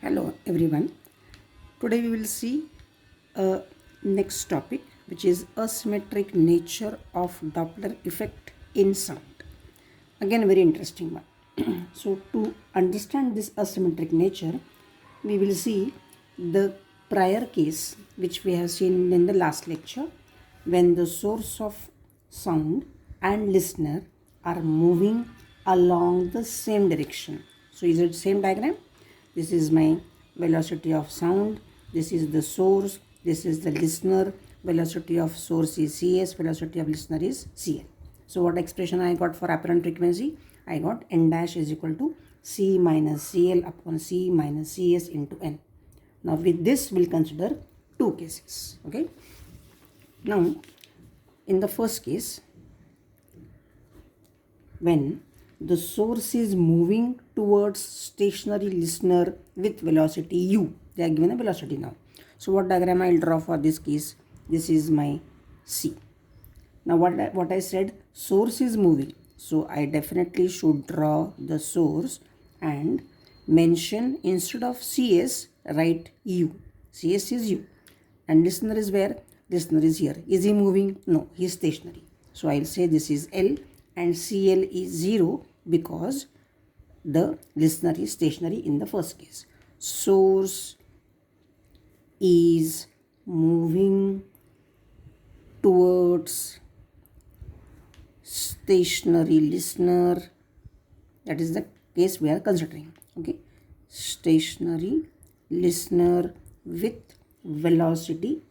Hello everyone. Today we will see a next topic, which is asymmetric nature of Doppler effect in sound. Again, a very interesting one. So to understand this asymmetric nature, we will see the prior case which we have seen in the last lecture, when the source of sound and listener are moving along the same direction. So is it same diagram? This is my velocity of sound, this is the source, this is the listener. Velocity of source is Cs, velocity of listener is Cl. So what expression I got for apparent frequency? I got n dash is equal to C minus Cl upon C minus Cs into n. Now with this we'll consider two cases. Okay. Now in the first case, when the source is moving towards stationary listener with velocity u. They are given a velocity now. So what diagram I will draw for this case? This is my C. Now what I said, source is moving. So I definitely should draw the source and mention, instead of Cs, write u. Cs is u. And listener is where? Listener is here. Is he moving? No, he is stationary. So I will say this is L and Cl is 0 because the listener is stationary in the first case. Source is moving towards stationary listener. That is the case we are considering. Okay, stationary listener with velocity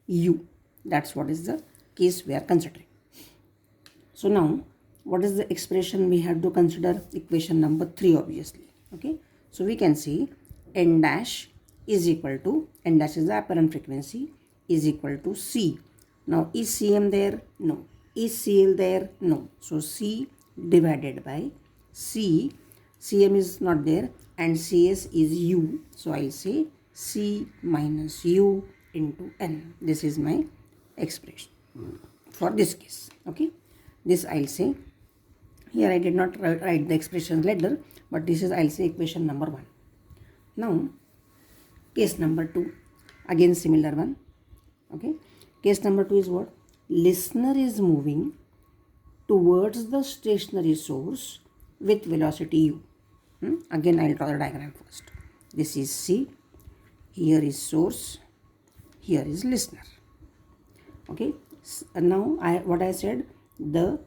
u. That's what is the case we are considering. So now, what is the expression we have to consider? Equation number 3, obviously. Okay, so we can see n dash is equal to, n dash is the apparent frequency, is equal to C. Now is Cm there? No. Is Cl there? No. So C divided by C. Cm is not there and Cs is U. So I'll say C minus U into N. This is my expression for this case. Okay. This I'll say. Here I did not write the expression later, but this is, I'll say, equation number 1. Now case number 2, again similar one. Okay, case number 2 is what? Listener is moving towards the stationary source with velocity u. Again I'll draw the diagram first. This is C, here is source, here is listener. Okay, now what I said, the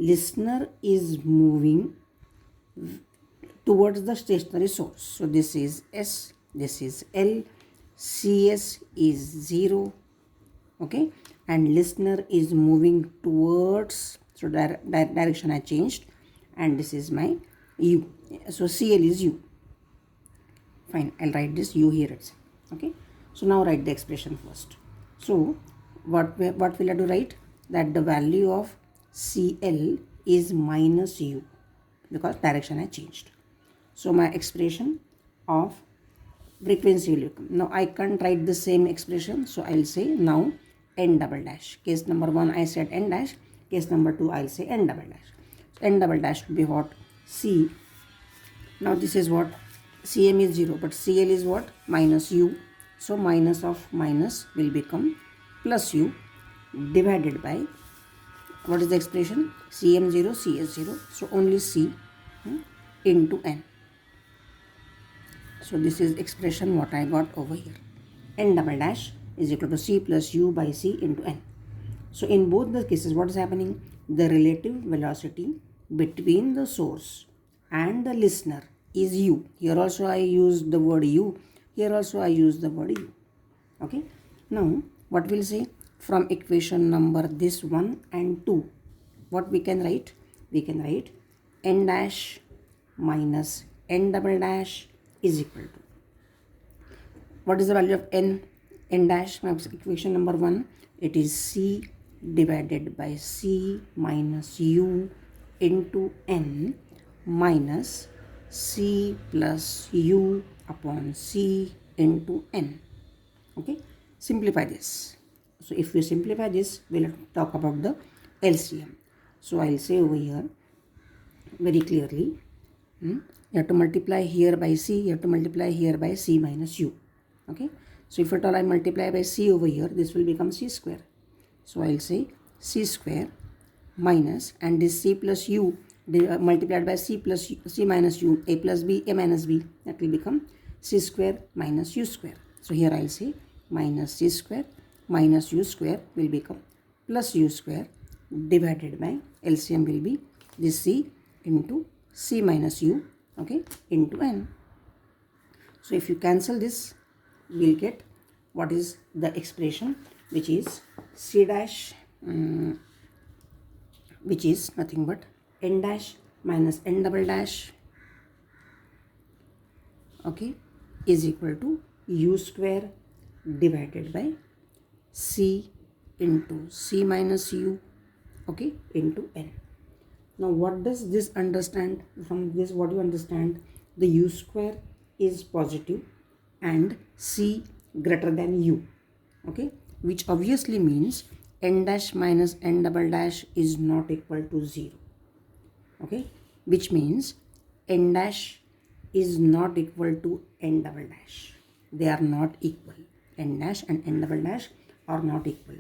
listener is moving towards the stationary source. So this is S, this is L, Cs is 0. Okay, and listener is moving towards, so direction I changed, and this is my U. So Cl is U. Fine, I'll write this U here itself. Okay, so now write the expression first. So what we'll have to write? That the value of Cl is minus U because direction I changed. So my expression of frequency will come. Now I can't write the same expression, so I'll say now n double dash. Case number 1 I said n dash, case number 2 I'll say n double dash. So n double dash will be what? C. Now this is what? Cm is 0, but Cl is what? Minus U. So minus of minus will become plus U divided by, what is the expression? Cm 0, Cs 0. So only C into N. So this is expression what I got over here. N double dash is equal to C plus U by C into N. So in both the cases, what is happening? The relative velocity between the source and the listener is U. Here also I use the word U. Here also I use the word U. Okay. Now what we'll say? From equation number this 1 and 2, what we can write? We can write n dash minus n double dash is equal to, what is the value of n? N dash, equation number 1, it is C divided by C minus U into N minus C plus U upon C into N. Okay, simplify this. So if we simplify this, we'll talk about the LCM. So I'll say over here very clearly, You have to multiply here by c, you have to multiply here by c minus u. Okay, so if at all I multiply by c over here, this will become c square. So I'll say c square minus, and this c plus u multiplied by c plus c minus u, a plus b, a minus b, that will become c square minus u square. So here I'll say minus c square minus u square will become plus u square divided by LCM will be this c into c minus u, okay, into n. So if you cancel this, we'll get what is the expression, which is c dash, which is nothing but n dash minus n double dash, okay, is equal to u square divided by c into c minus u, okay, into n. Now what does this understand? From this, what you understand, the u square is positive and c greater than u, okay, which obviously means n dash minus n double dash is not equal to 0, okay, which means n dash is not equal to n double dash. They are not equal. N dash and n double dash are not equal.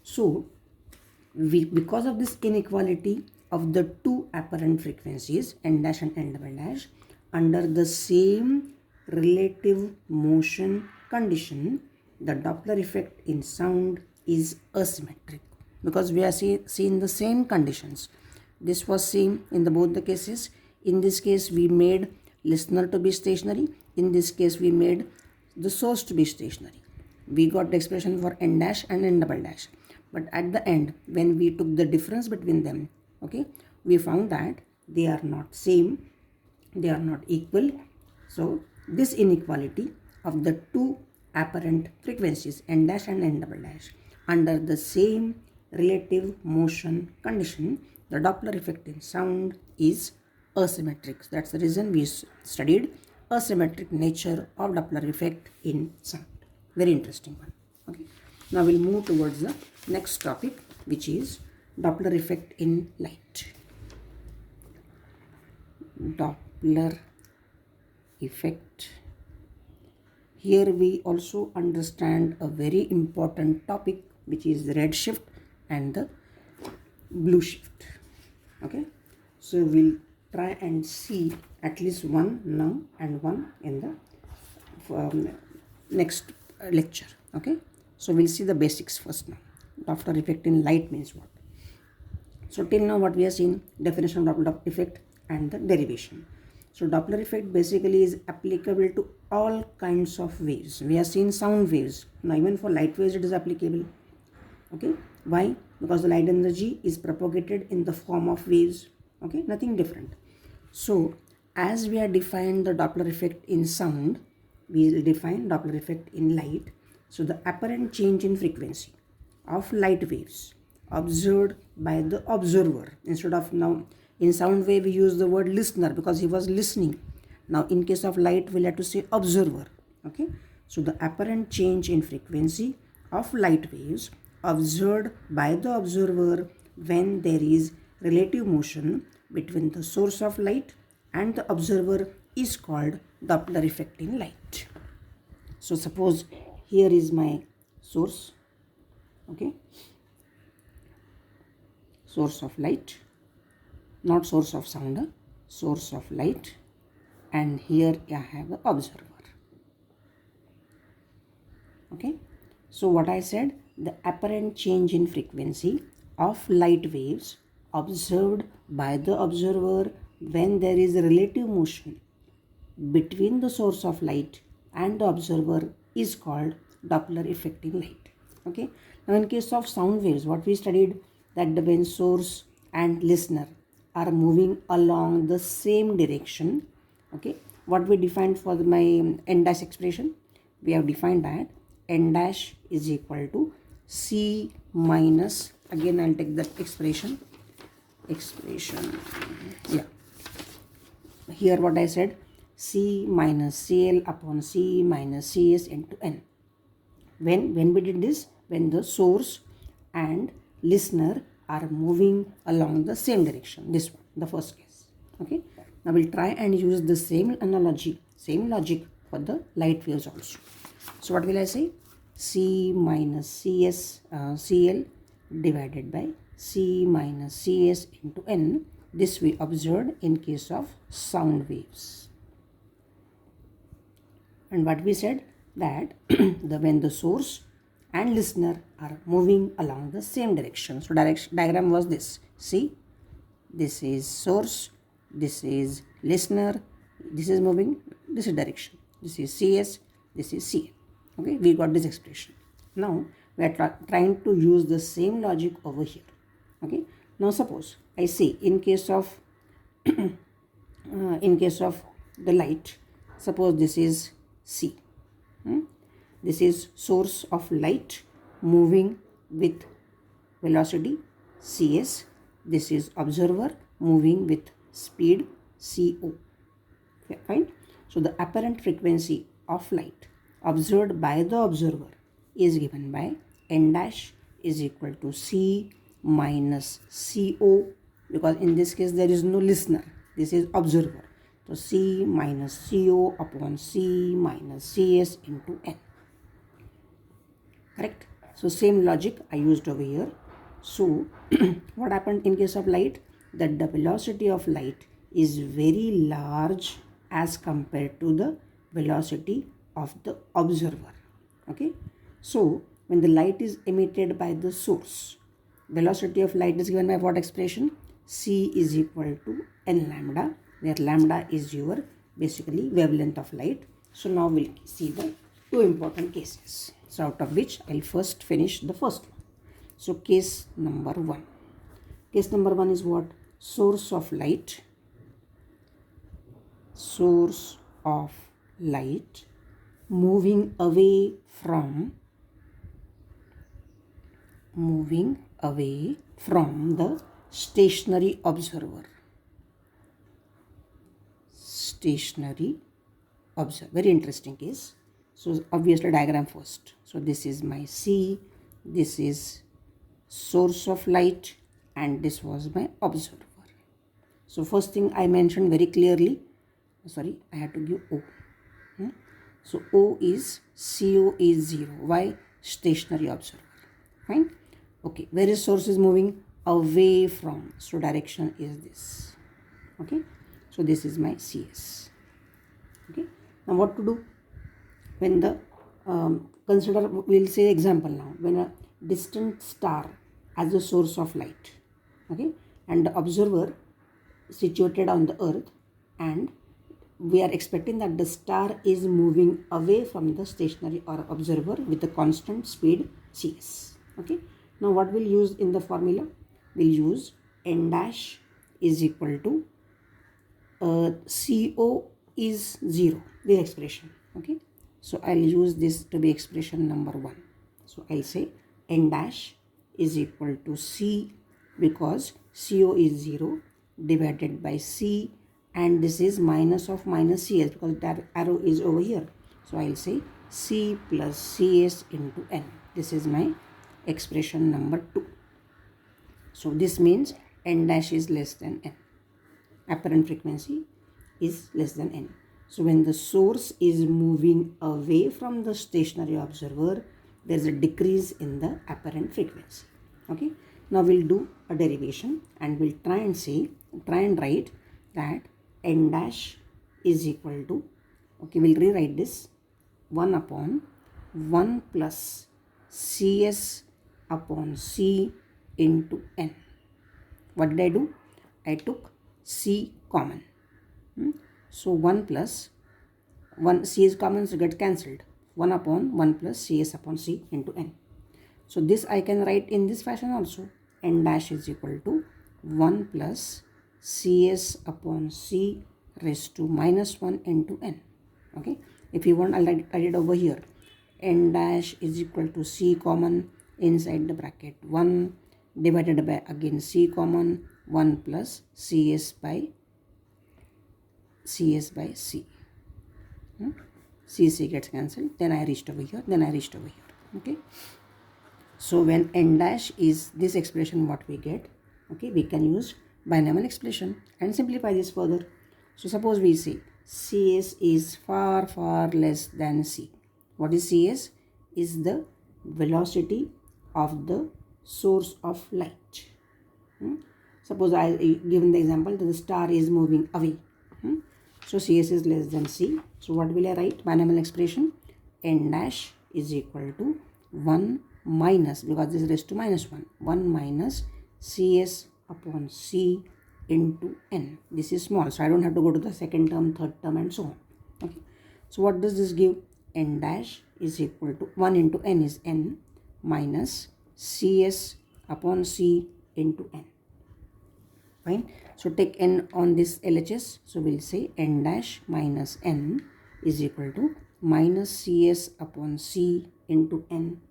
So because of this inequality of the two apparent frequencies n dash and n double dash under the same relative motion condition, the Doppler effect in sound is asymmetric, because we are seeing the same conditions. This was seen in both the cases. In this case we made listener to be stationary, in this case we made the source to be stationary. We got the expression for n dash and n double dash, but at the end when we took the difference between them, okay, we found that they are not same, they are not equal. So this inequality of the two apparent frequencies n dash and n double dash under the same relative motion condition, the Doppler effect in sound is asymmetric. That's the reason we studied asymmetric nature of Doppler effect in sound. Very interesting one. Okay, now we'll move towards the next topic, which is Doppler effect in light. Doppler effect. Here we also understand a very important topic, which is the red shift and the blue shift. Okay, so we'll try and see at least one now and one in the next lecture. Okay, so we'll see the basics first now. Doppler effect in light means what? So till now what we have seen, definition of Doppler effect and the derivation. So Doppler effect basically is applicable to all kinds of waves. We have seen sound waves. Now even for light waves it is applicable. Okay, why? Because the light energy is propagated in the form of waves. Okay, nothing different. So as we have defined the Doppler effect in sound, we will define Doppler effect in light. So the apparent change in frequency of light waves observed by the observer. Instead of, now in sound wave we use the word listener because he was listening. Now in case of light we'll have to say observer. Okay, so the apparent change in frequency of light waves observed by the observer when there is relative motion between the source of light and the observer is called Doppler effect in light. So suppose here is my source, okay, source of light, not source of sound, source of light, and here I have the observer. Okay, so what I said, the apparent change in frequency of light waves observed by the observer when there is a relative motion between the source of light and the observer is called Doppler effect in light. Okay, now in case of sound waves, what we studied, that when source and listener are moving along the same direction, okay, what we defined for my n dash expression, we have defined that n dash is equal to c minus, again I'll take that expression, yeah, here what I said, c minus cl upon c minus cs into n. When we did this, when the source and listener are moving along the same direction, this one, the first case. Okay, Now we'll try and use the same analogy, same logic for the light waves also. So what will I say? C minus CL divided by C minus CS into N. This we observed in case of sound waves. And what we said that when the source and listener are moving along the same direction. So diagram was this. See, this is source, this is listener, this is moving, this is direction. This is CS, this is CL. Okay, we got this expression. Now we are trying to use the same logic over here. Okay, now suppose I say in case of the light, suppose this is C. This is source of light moving with velocity CS. This is observer moving with speed CO. Fine. So the apparent frequency of light observed by the observer is given by N dash is equal to C minus CO, because in this case there is no listener, this is observer. So C minus CO upon C minus CS into N. Correct? So same logic I used over here. So what happened in case of light? That the velocity of light is very large as compared to the velocity of the observer. Okay, so when the light is emitted by the source, velocity of light is given by what expression? C is equal to N lambda, where lambda is your basically wavelength of light. So now we'll see the two important cases. So out of which I'll first finish the first one. So case number 1. Case number 1 is what? Source of light. Source of light moving away from the stationary observer. Stationary observer. Very interesting case. So obviously diagram first. So this is my C, this is source of light, and this was my observer. So first thing I mentioned very clearly, sorry, I had to give O. So O is CO is 0. Why? Stationary observer. Fine. Okay, where is source is moving? Away from. So direction is this. Okay. So this is my CS. Okay. Now what to do? When the consider, we'll say example now, when a distant star as a source of light, okay, and the observer situated on the earth, and we are expecting that the star is moving away from the stationary or observer with a constant speed CS. Okay, now what we'll use in the formula? We'll use N dash is equal to CO is 0, the expression. Okay, so I'll use this to be expression number 1. So I'll say N dash is equal to C, because CO is 0 divided by C, and this is minus of minus CS because that arrow is over here. So I'll say C plus CS into N. This is my expression number 2. So this means N dash is less than N. Apparent frequency is less than N. So when the source is moving away from the stationary observer, there is a decrease in the apparent frequency. Okay. Now we'll do a derivation and we'll try and write that N dash is equal to, okay, we'll rewrite this 1 upon 1 plus CS upon C into N. What did I do? I took C common. So 1 plus 1, C is common, so get cancelled. 1 upon 1 plus CS upon C into N. So this I can write in this fashion also. N dash is equal to 1 plus CS upon C raised to minus 1 into N. Okay. If you want, I'll write it over here. N dash is equal to C common inside the bracket 1 divided by again C common 1 plus CS by C. C gets cancelled. Then I reached over here. Okay. So when N dash is this expression, what we get? Okay, we can use binomial expression and simplify this further. So suppose we say Cs is far less than C. What is Cs? Is the velocity of the source of light. Suppose I given the example that the star is moving away. So Cs is less than C. So what will I write? Binomial expression n dash is equal to 1 minus, because this is raised to minus 1, 1 minus Cs upon C into n. This is small, so I don't have to go to the second term, third term and so on. Okay. So what does this give? N dash is equal to 1 into n is n minus Cs upon C into n. Fine. So take n on this LHS. So we'll say n dash minus n is equal to minus Cs upon C into n.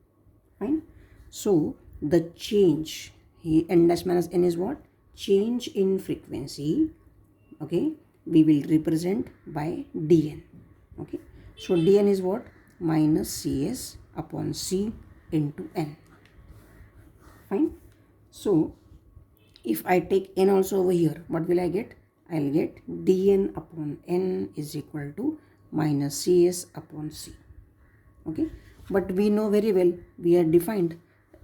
Fine. So the change here, n dash minus n is what? Change in frequency. Okay. We will represent by dn. Okay. So dn is what? Minus Cs upon C into n. Fine. So if I take n also over here, what will I get? I'll get dn upon n is equal to minus Cs upon C. Okay. But we know very well, we are defined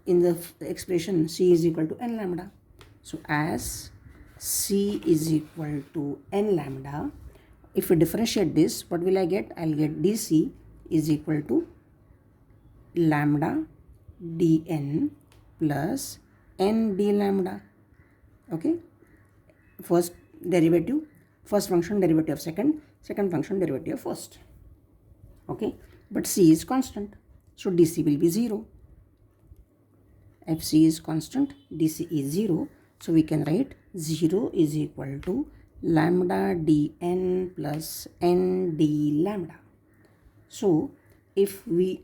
in the expression C is equal to n lambda. So as C is equal to n lambda, if we differentiate this, what will I get? I'll get dc is equal to lambda dn plus n d lambda. Okay, first derivative, first function derivative of second, second function derivative of first. Okay, but C is constant, so dc will be 0. If C is constant, dc is 0, so we can write 0 is equal to lambda dn plus n d lambda. So if we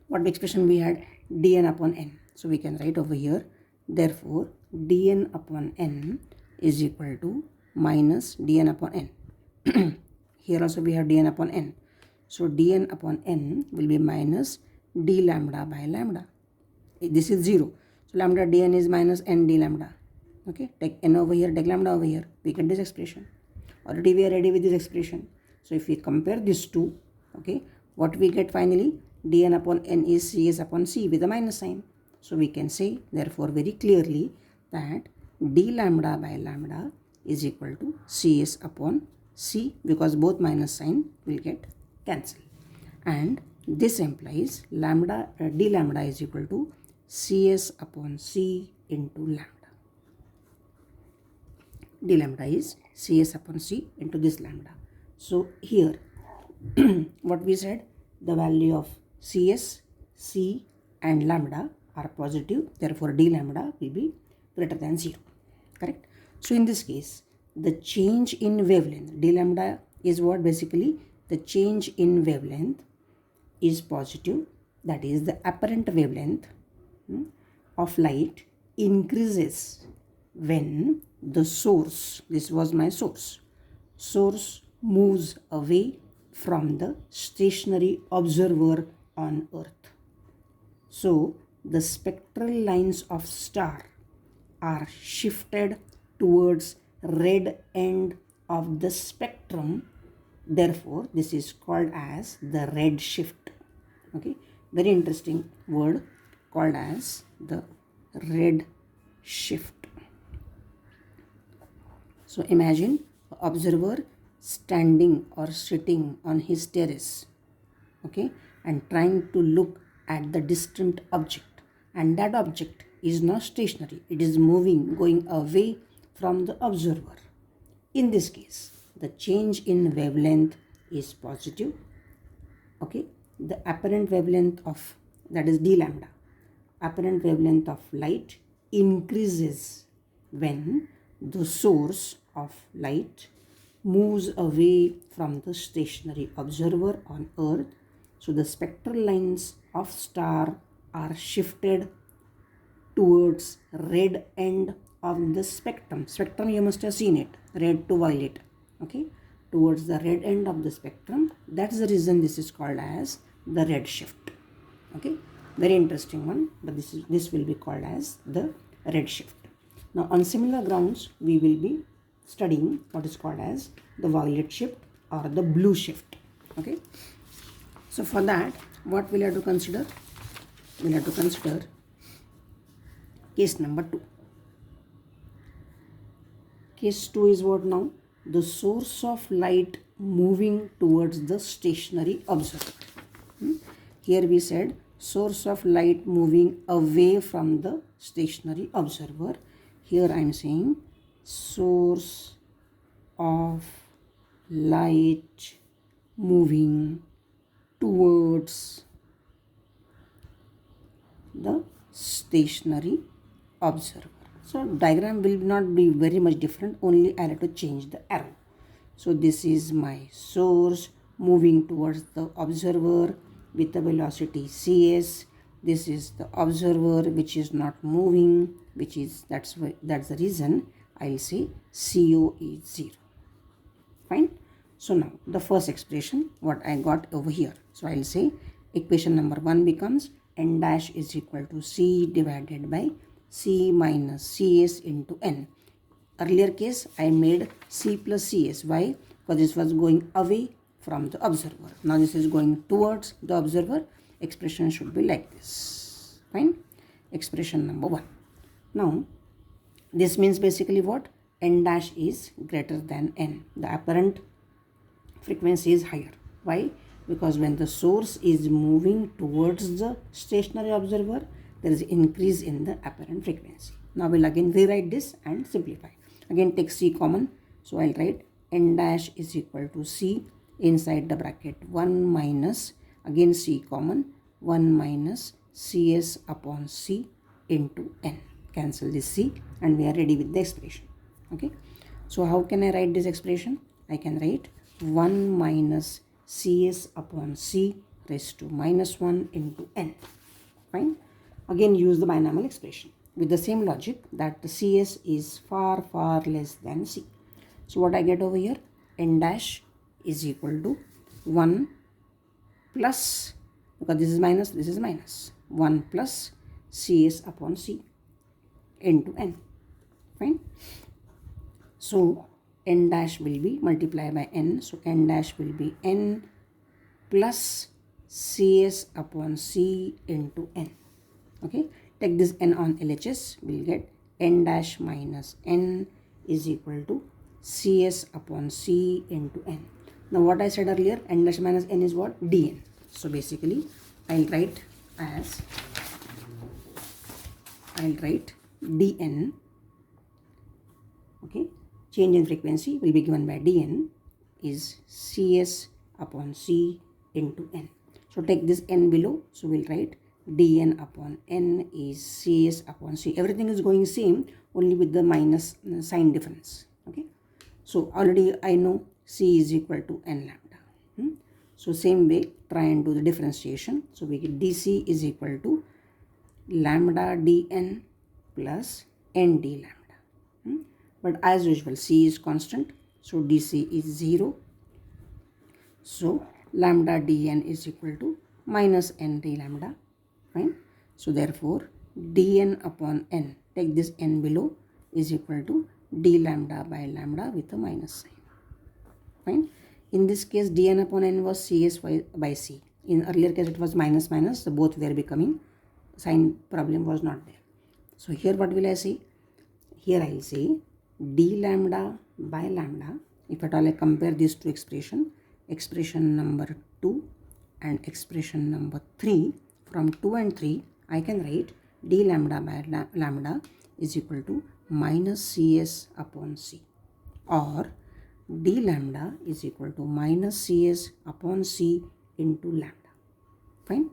what expression we had? Dn upon n. So we can write over here, therefore dn upon n is equal to minus dn upon n. Here also we have dn upon n. So dn upon n will be minus d lambda by lambda. This is 0. So lambda dn is minus n d lambda. Okay, take n over here, take lambda over here. We get this expression. Already we are ready with this expression. So if we compare these two, okay, what we get finally? dn upon n is Cs upon C with a minus sign. So we can say therefore very clearly that d lambda by lambda is equal to Cs upon C, because both minus sign will get cancelled. And this implies lambda d lambda is equal to Cs upon C into lambda. D lambda is Cs upon C into this lambda. So here what we said, the value of Cs, C and lambda are positive, therefore d lambda will be greater than 0. Correct? So in this case, the change in wavelength, d lambda is what? Basically the change in wavelength is positive, that is the apparent wavelength of light increases when the source, this was my source moves away from the stationary observer on Earth. So the spectral lines of star are shifted towards red end of the spectrum, therefore this is called as the red shift. Okay, very interesting word, called as the red shift. So imagine an observer standing or sitting on his terrace, okay, and trying to look at the distant object, and that object is not stationary, it is moving, going away from the observer. In this case, the change in wavelength is positive. Okay, the apparent wavelength of, that is d lambda, apparent wavelength of light increases when the source of light moves away from the stationary observer on Earth. So the spectral lines of star are shifted towards red end of the spectrum. Spectrum, you must have seen it, red to violet. Okay, towards the red end of the spectrum. That's the reason this is called as the red shift. Okay, very interesting one, but this will be called as the red shift. Now on similar grounds, we will be studying what is called as the violet shift or the blue shift. Okay. So for that, what we'll have to consider? We'll have to consider case number 2. Case 2 is what now? The source of light moving towards the stationary observer. Here we said source of light moving away from the stationary observer. Here I am saying source of light moving towards the stationary observer. So diagram will not be very much different, only I have to change the arrow. So this is my source moving towards the observer with the velocity cs. This is the observer which is not moving, which is that's the reason I'll say CO is 0. Fine. So now the first expression what I got over here. So I'll say equation number 1 becomes n dash is equal to c divided by c minus cs into n. Earlier case I made c plus cs. Why? Because this was going away from the observer. Now this is going towards the observer. Expression should be like this. Fine. Expression number 1. Now this means basically what? N dash is greater than n. The apparent frequency is higher. Why? Because when the source is moving towards the stationary observer, there is increase in the apparent frequency. Now we'll again rewrite this and simplify. Again take c common. So I'll write n dash is equal to c inside the bracket 1 minus, again c common, 1 minus cs upon c into n. Cancel this c and we are ready with the expression. Okay. So how can I write this expression? I can write 1 minus cs upon c raised to minus 1 into n. Fine. Again use the binomial expression with the same logic that the cs is far less than c. So what I get over here? N dash is equal to 1 plus, because this is minus, 1 plus cs upon c into n. Fine. So n dash will be multiplied by n. So n dash will be n plus cs upon c into n. Okay. Take this n on LHS. We'll get n dash minus n is equal to cs upon c into n. Now what I said earlier, n dash minus n is what? dn. So basically I'll write dn. Okay. Change in frequency will be given by dn is cs upon c into n. So take this n below. So we'll write dn upon n is cs upon c. Everything is going same, only with the minus sign difference. Okay. So already I know c is equal to n lambda. So same way try and do the differentiation. So we get dc is equal to lambda dn plus n d lambda. But as usual c is constant, so dc is 0. So lambda dn is equal to minus n d lambda. Fine. So therefore dn upon n, take this n below, is equal to d lambda by lambda with a minus sign. Fine. In this case dn upon n was cs by c. In earlier case it was minus, so both were becoming, sign problem was not there. So here what will I say? Here I will say d lambda by lambda. If at all I compare these two expression number 2 and expression number 3, from 2 and 3 I can write d lambda by lambda is equal to minus cs upon c, or d lambda is equal to minus cs upon c into lambda. Fine.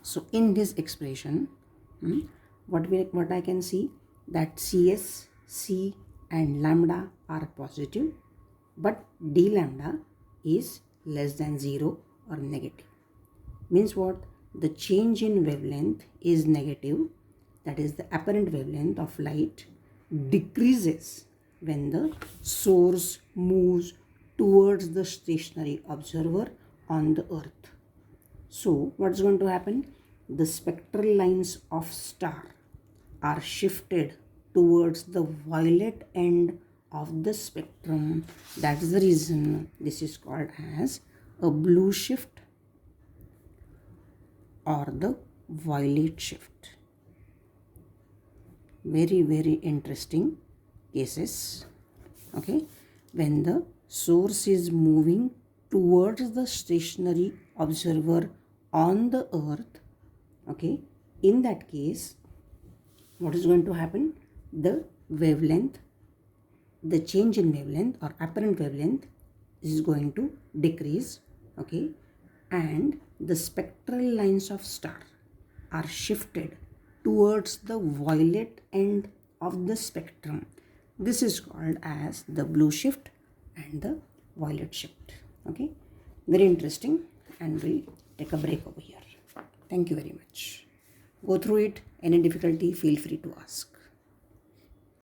So in this expression, what I can see that cs, c and lambda are positive, but d lambda is less than 0 or negative. Means what? The change in wavelength is negative, that is the apparent wavelength of light decreases when the source moves towards the stationary observer on the earth. So what's going to happen? The spectral lines of star are shifted towards the violet end of the spectrum. That is the reason this is called as a blue shift or the violet shift. Very, very interesting cases. Okay, when the source is moving towards the stationary observer on the earth, okay, in that case, what is going to happen? The wavelength, the change in wavelength or apparent wavelength is going to decrease, okay, and the spectral lines of star are shifted towards the violet end of the spectrum. This is called as the blue shift and the violet shift. Okay, very interesting, and we'll take a break over here. Thank you very much. Go through it. Any difficulty, feel free to ask.